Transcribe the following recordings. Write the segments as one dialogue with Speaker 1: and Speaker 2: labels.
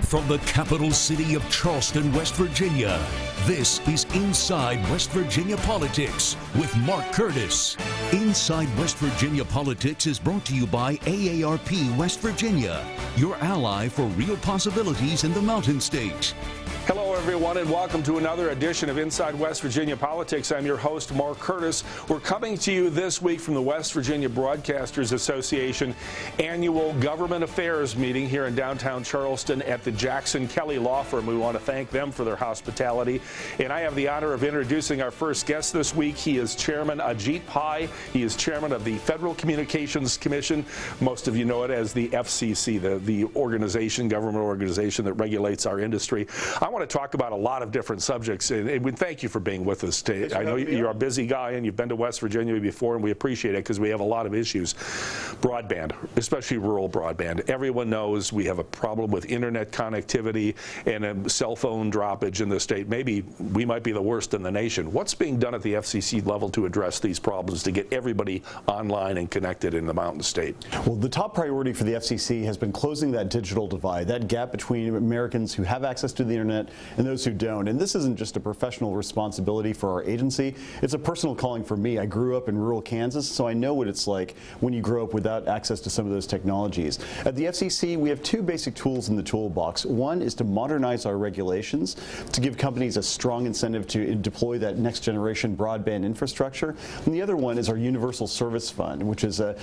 Speaker 1: From the capital city of Charleston, West Virginia, this is Inside West Virginia Politics with Mark Curtis. Inside West Virginia Politics is brought to you by AARP West Virginia, your ally for real possibilities in the Mountain State.
Speaker 2: Hello, everyone, and welcome to another edition of Inside West Virginia Politics. I'm your host, Mark Curtis. We're coming to you this week from the West Virginia Broadcasters Association annual Government Affairs meeting here in downtown Charleston at the Jackson Kelly Law Firm. We want to thank them for their hospitality. And I have the honor of introducing our first guest this week. He is Chairman Ajit Pai. He is Chairman of the Federal Communications Commission. Most of you know it as the FCC, the organization, government organization that regulates our industry. I want to talk about a lot of different subjects, and we thank you for being with us today. I know you're a busy guy and you've been to West Virginia before, and we appreciate it because we have a lot of issues. Broadband, especially rural broadband. Everyone knows we have a problem with internet connectivity and a cell phone droppage in the state. Maybe we might be the worst in the nation. What's being done at the FCC level to address these problems, to get everybody online and connected in the Mountain State?
Speaker 3: Well, the top priority for the FCC has been closing that digital divide, that gap between Americans who have access to the internet and those who don't. And this isn't just a professional responsibility for our agency. It's a personal calling for me. I grew up in rural Kansas, so I know what it's like when you grow up without access to some of those technologies. At the FCC, we have two basic tools in the toolbox. One is to modernize our regulations, to give companies a strong incentive to deploy that next generation broadband infrastructure. And the other one is our Universal Service Fund, which is a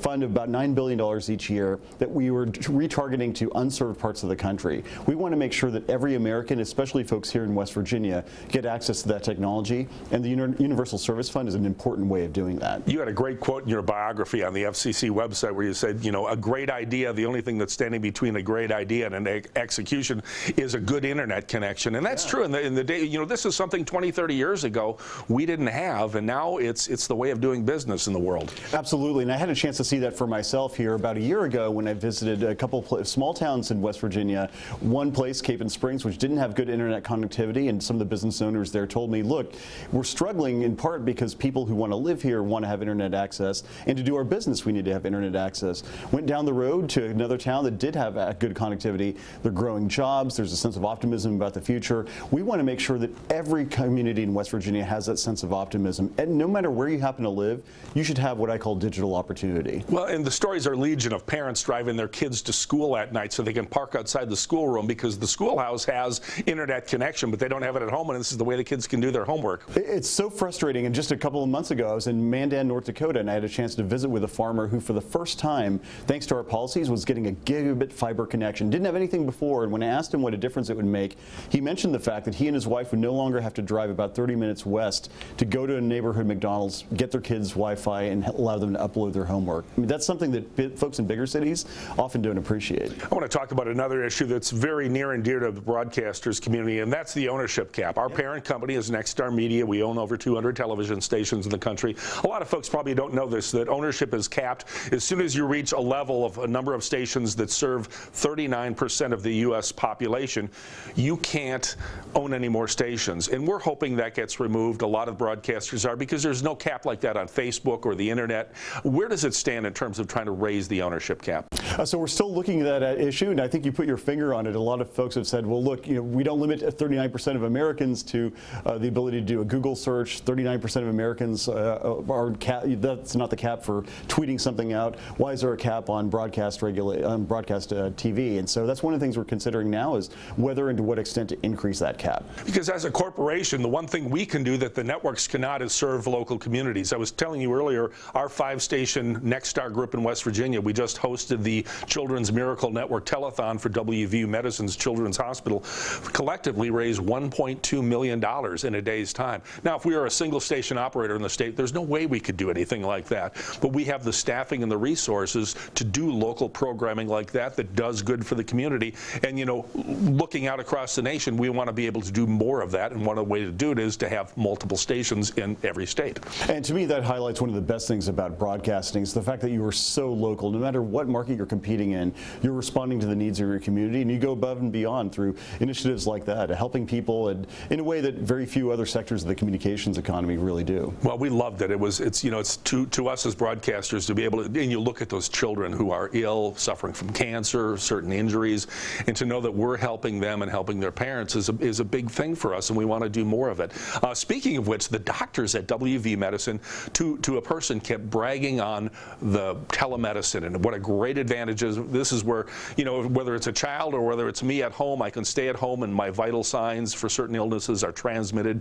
Speaker 3: fund of about $9 billion each year that we were retargeting to unserved parts of the country. We want to make sure that every American, especially folks here in West Virginia, get access to that technology, and the Universal Service Fund is an important way of doing that.
Speaker 2: You had a great quote in your biography on the FCC website where you said, you know, a great idea, the only thing that's standing between a great idea and an execution is a good internet connection. And that's true. In the day, you know, this is something 20, 30 years ago we didn't have, and now it's the way of doing business in the world.
Speaker 3: Absolutely, and I had a chance to see that for myself here about a year ago when I visited a couple of small towns in West Virginia. One place, Cape and Springs, which didn't have good internet connectivity, and some of the business owners there told me, look, we're struggling in part because people who want to live here want to have internet access, and to do our business we need to have internet access. Went down the road to another town that did have good connectivity. They're growing jobs. There's a sense of optimism about the future. We want to make sure that every community in West Virginia has that sense of optimism, and no matter where you happen to live, you should have what I call digital opportunity.
Speaker 2: Well, and the stories are legion of parents driving their kids to school at night so they can park outside the schoolroom because the schoolhouse has internet connection, but they don't have it at home, and this is the way the kids can do their homework.
Speaker 3: It's so frustrating, and just a couple of months ago I was in Mandan, North Dakota, and I had a chance to visit with a farmer who for the first time, thanks to our policies, was getting a gigabit fiber connection. Didn't have anything before, and when I asked him what a difference it would make, he mentioned the fact that he and his wife would no longer have to drive about 30 minutes west to go to a neighborhood McDonald's, get their kids Wi-Fi, and allow them to upload their homework. I mean, that's something that folks in bigger cities often don't appreciate.
Speaker 2: I want to talk about another issue that's very near and dear to the broadcasters community, and that's the ownership cap. Our parent company is Nexstar Media. We own over 200 television stations in the country. A lot of folks probably don't know this, that ownership is capped. As soon as you reach a level of a number of stations that serve 39% of the U.S. population, you can't own any more stations. And we're hoping that gets removed. A lot of broadcasters are, because there's no cap like that on Facebook or the internet. Where does it stand in terms of trying to raise the ownership cap?
Speaker 3: So we're still looking at that issue, and I think you put your finger on it. A lot of folks have said, well, look, you know, we don't limit 39% of Americans to the ability to do a Google search. 39% of Americans are that's not the cap for tweeting something out. Why is there a cap on broadcast TV? And so that's one of the things we're considering now, is whether and to what extent to increase that cap.
Speaker 2: Because as a corporation, the one thing we can do that the networks cannot is serve local communities. I was telling you earlier, our 5-station Nexstar group in West Virginia, we just hosted the Children's Miracle Network Telethon for WVU Medicine's Children's Hospital. Collectively raised $1.2 million in a day's time. Now, if we were a single station operator in the state, there's no way we could do anything like that. But we have the staffing and the resources to do local programming like that that does good for the community. And, you know, looking out across the nation, we want to be able to do more of that. And one of the ways to do it is to have multiple stations in every state.
Speaker 3: And to me, that highlights one of the best things about broadcasting is the fact that you are so local. No matter what market you're competing in, you're responding to the needs of your community, and you go above and beyond through initiatives like that, helping people and in a way that very few other sectors of the communications economy really do.
Speaker 2: Well, we loved it. It's you know, it's to us as broadcasters to be able to, and you look at those children who are ill, suffering from cancer, certain injuries, and to know that we're helping them and helping their parents is a big thing for us, and we want to do more of it. Speaking of which, the doctors at WV Medicine, to a person, kept bragging on the telemedicine and what a great advantage is. This is where, you know, whether it's a child or whether it's me at home, I can stay at home and my vital signs for certain illnesses are transmitted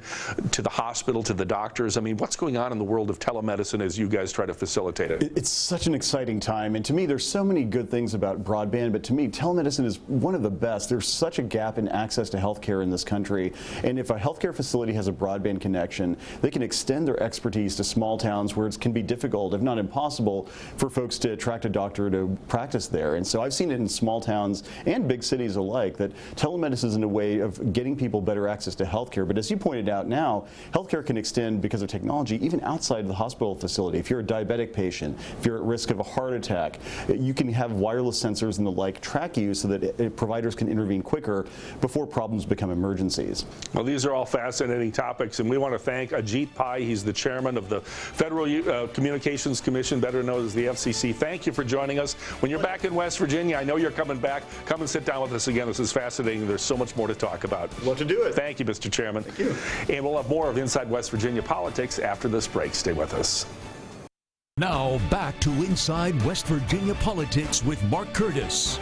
Speaker 2: to the hospital, to the doctors. I mean, what's going on in the world of telemedicine as you guys try to facilitate it?
Speaker 3: It's such an exciting time, and to me there's so many good things about broadband, but to me telemedicine is one of the best. There's such a gap in access to healthcare in this country, and if a healthcare facility has a broadband connection, they can extend their expertise to small towns where it can be difficult, if not impossible, for folks to attract a doctor to practice there. And so I've seen it in small towns and big cities alike that telemedicine is a way of getting people better access to healthcare. But as you pointed out now, healthcare can extend because of technology even outside of the hospital facility. If you're a diabetic patient, if you're at risk of a heart attack, you can have wireless sensors and the like track you so that providers can intervene quicker before problems become emergencies.
Speaker 2: Well, these are all fascinating topics, and we want to thank Ajit Pai. He's the chairman of the Federal Communications Commission, better known as the FCC. Thank you for joining us. When you're back in West Virginia, I know you're coming back. Come and sit down with us again. This is fascinating. There's so much more to talk about.
Speaker 3: Love to do it.
Speaker 2: Thank you, Mr. Chairman.
Speaker 3: Thank you.
Speaker 2: And we'll have more of Inside West Virginia Politics after this break. Stay with us.
Speaker 1: Now back to Inside West Virginia Politics with Mark Curtis.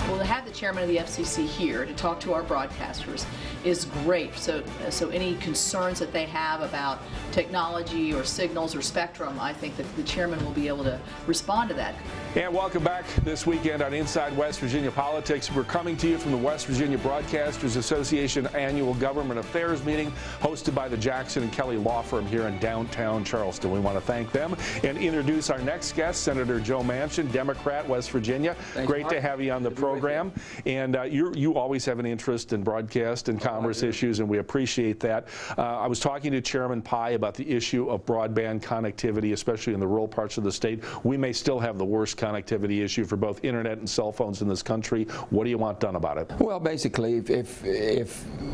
Speaker 4: Well, to have the chairman of the FCC here to talk to our broadcasters is great. So any concerns that they have about technology or signals or spectrum, I think that the chairman will be able to respond to that.
Speaker 2: And welcome back this weekend on Inside West Virginia Politics. We're coming to you from the West Virginia Broadcasters Association Annual Government Affairs meeting hosted by the Jackson and Kelly Law Firm here in downtown Charleston. We want to thank them and introduce our next guest, Senator Joe Manchin, Democrat, West Virginia.
Speaker 5: Thanks,
Speaker 2: Great
Speaker 5: Mark.
Speaker 2: to have you on the program. And you always have an interest in broadcast and commerce issues, and we appreciate that. I was talking to Chairman Pai about the issue of broadband connectivity, especially in the rural parts of the state. We may still have the worst connectivity issue for both internet and cell phones in this country. What do you want done about it?
Speaker 5: Well, basically, if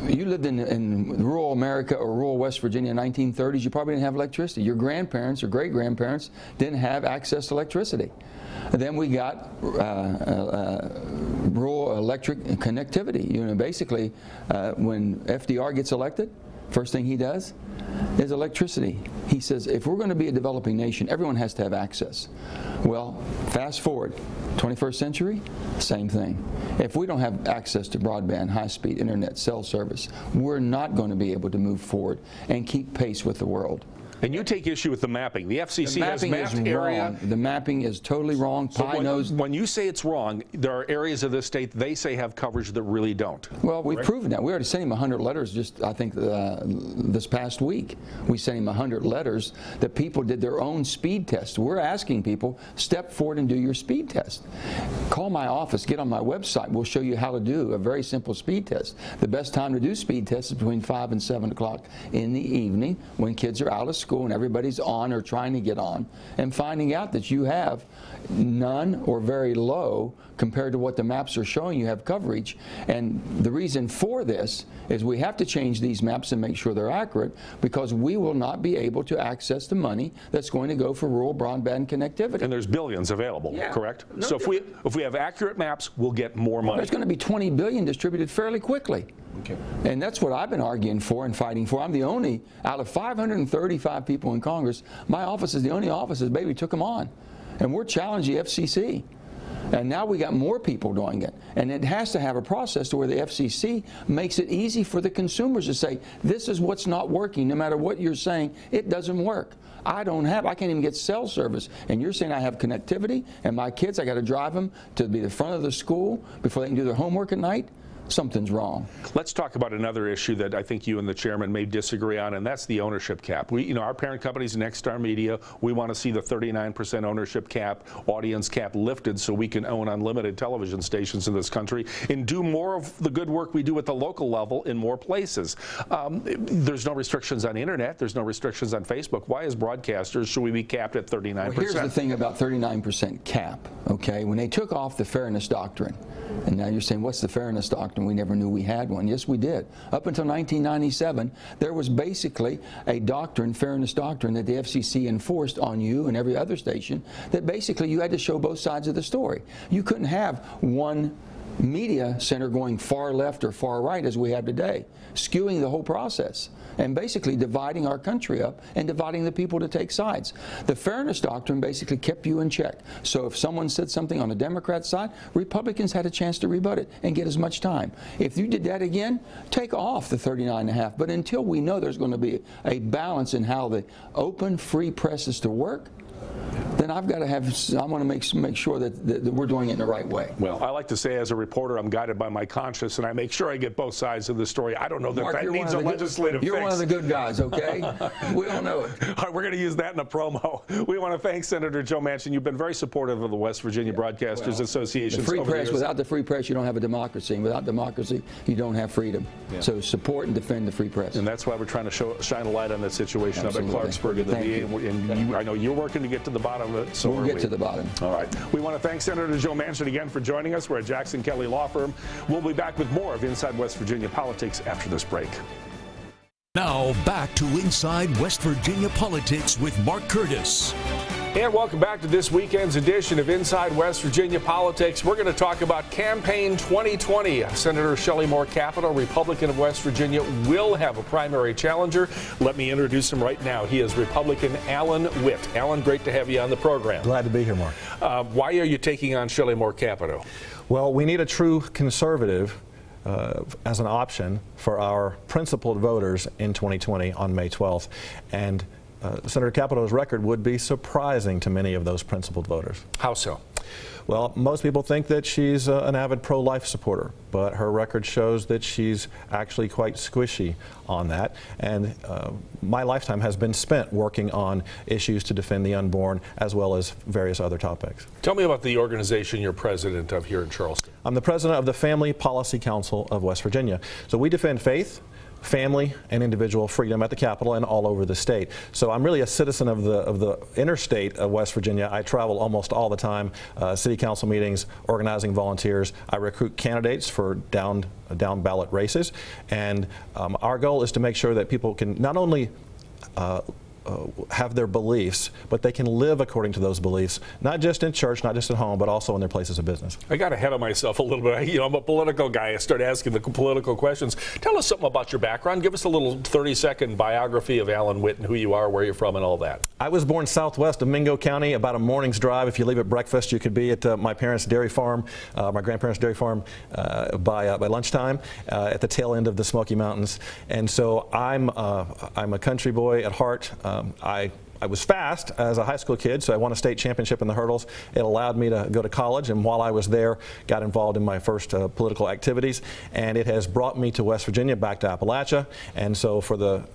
Speaker 5: you lived in rural America or rural West Virginia in the 1930s, you probably didn't have electricity. Your grandparents or great-grandparents didn't have access to electricity. And then we got rural electric connectivity. You know, basically, when FDR gets elected, first thing he does is electricity. He says, if we're going to be a developing nation, everyone has to have access. Well, fast forward, 21st century, same thing. If we don't have access to broadband, high-speed internet, cell service, we're not going to be able to move forward and keep pace with the world.
Speaker 2: And you take issue with the mapping. The FCC has mapped area.
Speaker 5: The mapping is totally wrong. Pai knows.
Speaker 2: When you say it's wrong, there are areas of this state they say have coverage that really don't.
Speaker 5: Well, we've proven that. We already sent him 100 letters just, I think, this past week. We sent him 100 letters that people did their own speed test. We're asking people, step forward and do your speed test. Call my office, get on my website. We'll show you how to do a very simple speed test. The best time to do speed tests is between 5 and 7 o'clock in the evening when kids are out of school and everybody's on or trying to get on, and finding out that you have none or very low compared to what the maps are showing you have coverage. And the reason for this is we have to change these maps and make sure they're accurate, because we will not be able to access the money that's going to go for rural broadband connectivity.
Speaker 2: And there's billions available, correct? No, so if we have accurate maps, we'll get more money.
Speaker 5: There's going to be $20 billion distributed fairly quickly. Okay. And that's what I've been arguing for and fighting for. I'm the only, out of 535 people in Congress, my office is the only office that basically took them on. And we're challenging the FCC. And now we got more people doing it. And it has to have a process to where the FCC makes it easy for the consumers to say, this is what's not working. No matter what you're saying, it doesn't work. I can't even get cell service. And you're saying I have connectivity, and my kids, I got to drive them to be the front of the school before they can do their homework at night? Something's wrong.
Speaker 2: Let's talk about another issue that I think you and the chairman may disagree on, and that's the ownership cap. Our parent company is Nexstar Media. We want to see the 39% ownership cap, audience cap lifted so we can own unlimited television stations in this country and do more of the good work we do at the local level in more places. There's no restrictions on internet. There's no restrictions on Facebook. Why, as broadcasters, should we be capped at 39%?
Speaker 5: Well, here's the thing about 39% cap, okay? When they took off the fairness doctrine, and now you're saying, what's the fairness doctrine? doctrine. We never knew we had one. Yes, we did. Up until 1997, there was basically a doctrine, fairness doctrine, that the FCC enforced on you and every other station, that basically you had to show both sides of the story. You couldn't have one media center going far left or far right as we have today, skewing the whole process and basically dividing our country up and dividing the people to take sides. The fairness doctrine basically kept you in check. So if someone said something on the Democrat side, Republicans had a chance to rebut it and get as much time. If you did that again, take off the 39.5. But until we know there's going to be a balance in how the open, free press is to work, then I've got to have, I want to make sure that we're doing it in the right way.
Speaker 2: Well, I like to say as a reporter, I'm guided by my conscience, and I make sure I get both sides of the story. I don't know that
Speaker 5: Mark,
Speaker 2: that needs a legislative fix.
Speaker 5: You're one of the good guys, okay? We all know it.
Speaker 2: All right, we're going to use that in a promo. We want to thank Senator Joe Manchin. You've been very supportive of the West Virginia Broadcasters Association.
Speaker 5: The free press, without the free press, you don't have a democracy. And without democracy, you don't have freedom. Yeah. So support and defend the free press.
Speaker 2: And that's why we're trying to shine a light on that situation up at Clarksburg. And I know you're working to get to the bottom of it. So
Speaker 5: we'll get to the bottom.
Speaker 2: All right. We want to thank Senator Joe Manchin again for joining us. We're at Jackson Kelly Law Firm. We'll be back with more of Inside West Virginia Politics after this break.
Speaker 1: Now back to Inside West Virginia Politics with Mark Curtis.
Speaker 2: And welcome back to this weekend's edition of Inside West Virginia Politics. We're going to talk about Campaign 2020. Senator Shelley Moore Capito, Republican of West Virginia, will have a primary challenger. Let me introduce him right now. He is Republican Alan Witt. Alan, great to have you on the program.
Speaker 6: Glad to be here, Mark.
Speaker 2: Why are you taking on Shelley Moore Capito?
Speaker 6: Well, we need a true conservative as an option for our principled voters in 2020 on May 12th. And Senator Capito's record would be surprising to many of those principled voters.
Speaker 2: How so?
Speaker 6: Well, most people think that she's an avid pro-life supporter, but her record shows that she's actually quite squishy on that. And my lifetime has been spent working on issues to defend the unborn, as well as various other topics.
Speaker 2: Tell me about the organization you're president of here in Charleston.
Speaker 6: I'm the president of the Family Policy Council of West Virginia. So we defend faith, family, and individual freedom at the Capitol and all over the state. So I'm really a citizen of the interstate of West Virginia. I travel almost all the time, city council meetings, organizing volunteers. I recruit candidates for down ballot races, and our goal is to make sure that people can not only have their beliefs, but they can live according to those beliefs, not just in church, not just at home, but also in their places of business.
Speaker 2: I got ahead of myself a little bit. You know, I'm a political guy. I started asking the political questions. Tell us something about your background. Give us a little 30-second biography of Alan Witt and who you are, where you're from, and all that.
Speaker 6: I was born southwest of Mingo County, about a morning's drive. If you leave at breakfast, you could be at my parents' dairy farm, my grandparents' dairy farm, by lunchtime at the tail end of the Smoky Mountains. And so I'm a country boy at heart. I was fast as a high school kid, so I won a state championship in the hurdles. It allowed me to go to college, and while I was there, got involved in my first political activities, and it has brought me to West Virginia, back to Appalachia. And so for the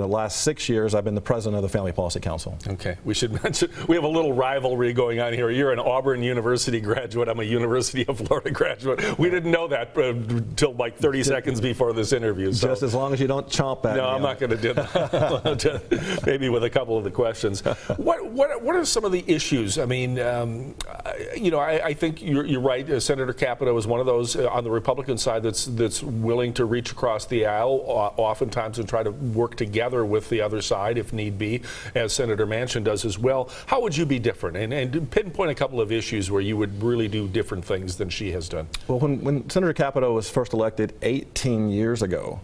Speaker 6: last 6 years, I've been the president of the Family Policy Council.
Speaker 2: Okay, we should mention we have a little rivalry going on here. You're an Auburn University graduate. I'm a University of Florida graduate. We didn't know that until like 30 seconds before this interview. So.
Speaker 6: Just as long as you don't chomp at me.
Speaker 2: No, I'm not going to do that. Maybe with a couple of the questions. What are some of the issues? I mean, you know, I think you're right. Senator Capito is one of those on the Republican side that's willing to reach across the aisle, oftentimes, and try to work together with the other side if need be, as Senator Manchin does as well. How would you be different? And pinpoint a couple of issues where you would really do different things than she has done.
Speaker 6: Well, when Senator Capito was first elected 18 years ago,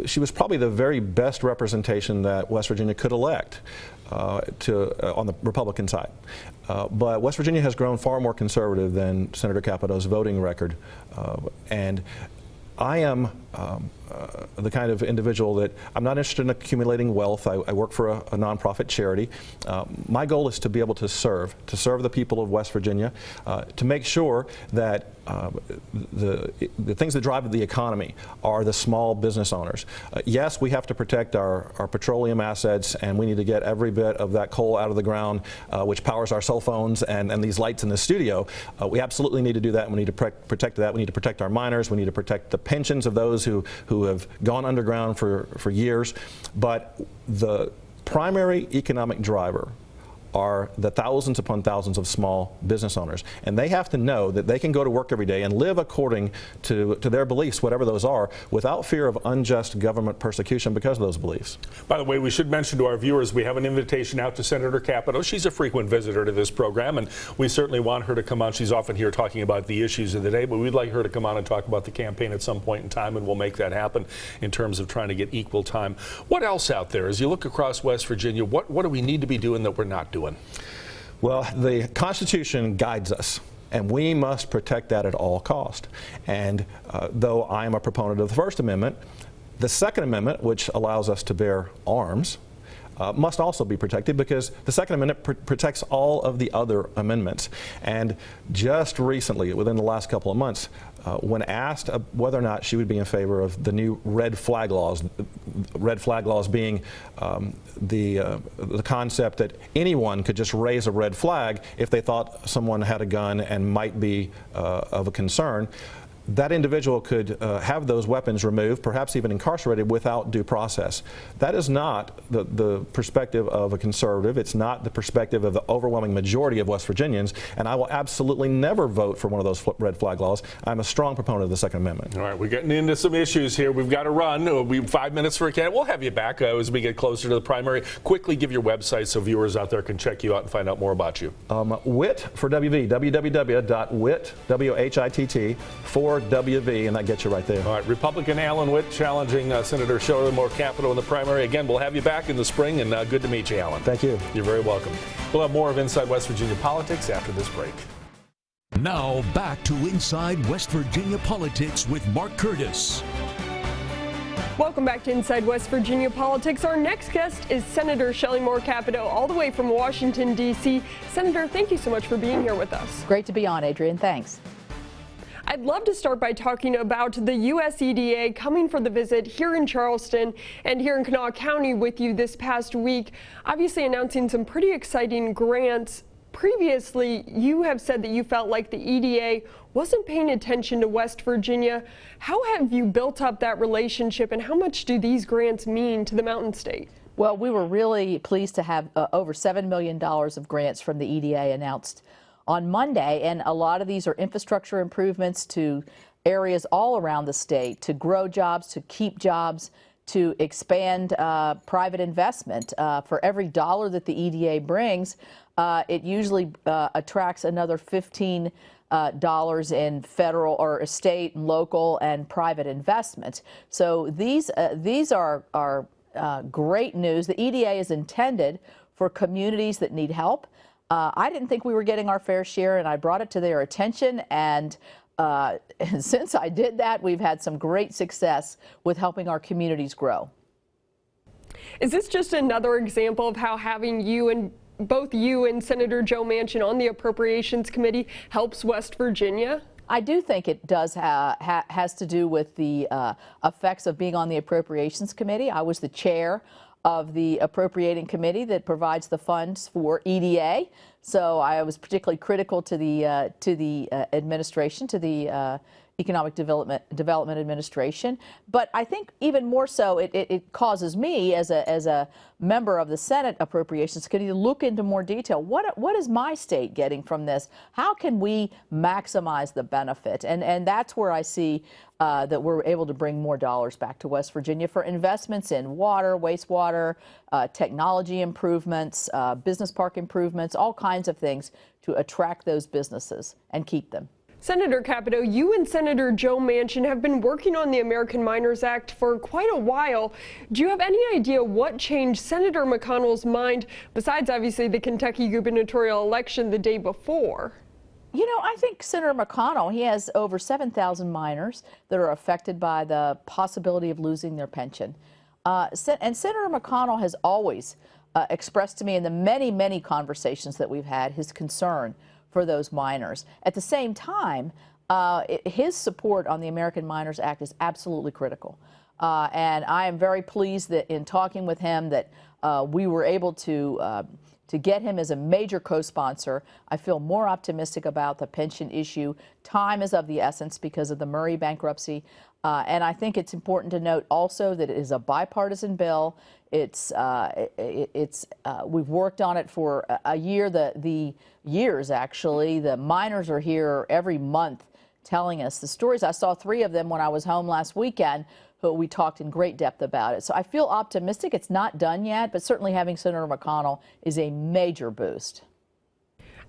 Speaker 6: she was probably the very best representation that West Virginia could elect on the Republican side. But West Virginia has grown far more conservative than Senator Capito's voting record. And I am the kind of individual that I'm not interested in accumulating wealth. I work for a nonprofit charity. My goal is to be able to serve the people of West Virginia, to make sure that the things that drive the economy are the small business owners. Yes, we have to protect our petroleum assets, and we need to get every bit of that coal out of the ground, which powers our cell phones and these lights in the studio. We absolutely need to do that, and we need to protect that. We need to protect our miners. We need to protect the pensions of those who have gone underground for years. But the primary economic driver are the thousands upon thousands of small business owners. And they have to know that they can go to work every day and live according to their beliefs, whatever those are, without fear of unjust government persecution because of those beliefs.
Speaker 2: By the way, we should mention to our viewers we have an invitation out to Senator Capito. She's a frequent visitor to this program, and we certainly want her to come on. She's often here talking about the issues of the day, but we'd like her to come on and talk about the campaign at some point in time, and we'll make that happen in terms of trying to get equal time. What else out there? As you look across West Virginia, what do we need to be doing that we're not doing?
Speaker 6: Well, the Constitution guides us, and we must protect that at all cost. And though I am a proponent of the First Amendment, the Second Amendment, which allows us to bear arms, must also be protected because the Second Amendment protects all of the other amendments. And just recently, within the last couple of months, when asked whether or not she would be in favor of the new red flag laws being the concept that anyone could just raise a red flag if they thought someone had a gun and might be of a concern, that individual could have those weapons removed, perhaps even incarcerated without due process. That is not the perspective of a conservative. It's not the perspective of the overwhelming majority of West Virginians, and I will absolutely never vote for one of those red flag laws. I'm a strong proponent of the Second Amendment.
Speaker 2: All right, we're getting into some issues here. We've got to run. We have 5 minutes for a candidate. We'll have you back as we get closer to the primary. Quickly give your website so viewers out there can check you out and find out more about you.
Speaker 6: WIT for WV, www.wit, W-H-I-T-T, for WV, and that gets you right there.
Speaker 2: All right, Republican Alan Witt challenging Senator Shirley Capito in the primary. Again, we'll have you back in the spring, and good to meet you, Alan.
Speaker 6: Thank you.
Speaker 2: You're very welcome. We'll have more of Inside West Virginia Politics after this break.
Speaker 1: Now back to Inside West Virginia Politics with Mark Curtis.
Speaker 7: Welcome back to Inside West Virginia Politics. Our next guest is Senator Shelley Moore Capito, all the way from Washington, D.C. Senator, thank you so much for being here with us.
Speaker 4: Great to be on, Adrian. Thanks.
Speaker 7: I'd love to start by talking about the U.S. EDA coming for the visit here in Charleston and here in Kanawha County with you this past week, obviously announcing some pretty exciting grants. Previously, you have said that you felt like the EDA wasn't paying attention to West Virginia. How have you built up that relationship, and how much do these grants mean to the Mountain State?
Speaker 8: Well, we were really pleased to have over $7 million of grants from the EDA announced on Monday, and a lot of these are infrastructure improvements to areas all around the state to grow jobs, to keep jobs, to expand private investment. For every dollar that the EDA brings, it usually attracts another $15 in federal or state, local, and private investment. So these are great news. The EDA is intended for communities that need help. I didn't think we were getting our fair share, and I brought it to their attention, and since I did that, we've had some great success with helping our communities grow.
Speaker 7: Is this just another example of how having both you and Senator Joe Manchin on the Appropriations Committee helps West Virginia?
Speaker 8: I do think it does has to do with the effects of being on the Appropriations Committee. I was the chair of the appropriating committee that provides the funds for EDA. So I was particularly critical to the administration, to the Economic Development Administration. But I think even more so, it causes me as a member of the Senate Appropriations Committee to look into more detail. What is my state getting from this? How can we maximize the benefit? And that's where I see that we're able to bring more dollars back to West Virginia for investments in water, wastewater, technology improvements, business park improvements, all kinds of things to attract those businesses and keep them.
Speaker 7: Senator Capito, you and Senator Joe Manchin have been working on the American Miners Act for quite a while. Do you have any idea what changed Senator McConnell's mind, besides obviously the Kentucky gubernatorial election the day before?
Speaker 8: You know, I think Senator McConnell, he has over 7,000 miners that are affected by the possibility of losing their pension. And Senator McConnell has always expressed to me in the many, many conversations that we've had his concern for those miners. At the same time, his support on the American Miners Act is absolutely critical. And I am very pleased that in talking with him that we were able to to get him as a major co-sponsor. I feel more optimistic about the pension issue. Time is of the essence because of the Murray bankruptcy. And I think it's important to note also that it is a bipartisan bill. We've worked on it for a year, the years actually. The miners are here every month telling us the stories. I saw 3 of them when I was home last weekend, who we talked in great depth about it. So I feel optimistic. It's not done yet, but certainly having Senator McConnell is a major boost.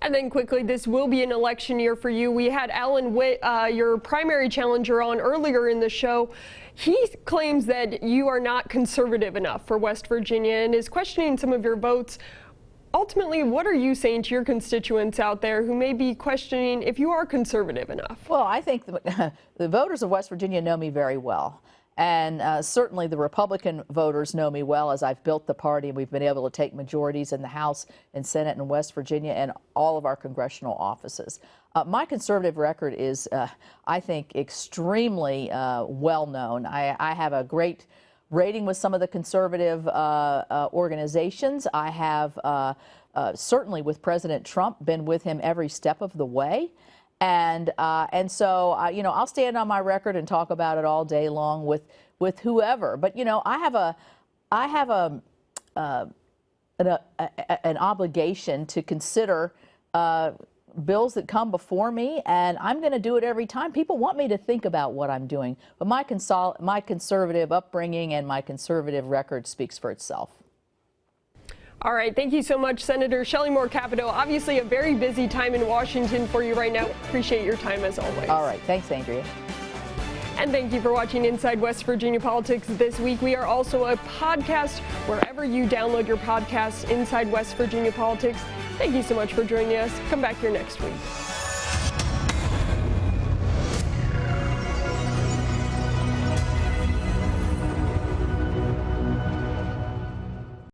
Speaker 7: And then quickly, this will be an election year for you. We had Alan Witt, your primary challenger, on earlier in the show. He claims that you are not conservative enough for West Virginia and is questioning some of your votes. Ultimately, what are you saying to your constituents out there who may be questioning if you are conservative enough?
Speaker 8: Well, I think the voters of West Virginia know me very well. And certainly the Republican voters know me well, as I've built the party and we've been able to take majorities in the House and Senate in West Virginia and all of our congressional offices. My conservative record is, I think, extremely well known. I have a great rating with some of the conservative organizations. I have certainly with President Trump been with him every step of the way. And so, you know, I'll stand on my record and talk about it all day long with whoever. But, you know, I have an obligation to consider bills that come before me, and I'm going to do it every time. People want me to think about what I'm doing. But my conservative upbringing and my conservative record speaks for itself.
Speaker 7: All right, thank you so much, Senator Shelley Moore Capito. Obviously a very busy time in Washington for you right now. Appreciate your time as always.
Speaker 8: All right, thanks, Andrea.
Speaker 7: And thank you for watching Inside West Virginia Politics this week. We are also a podcast wherever you download your podcasts, Inside West Virginia Politics. Thank you so much for joining us. Come back here next week.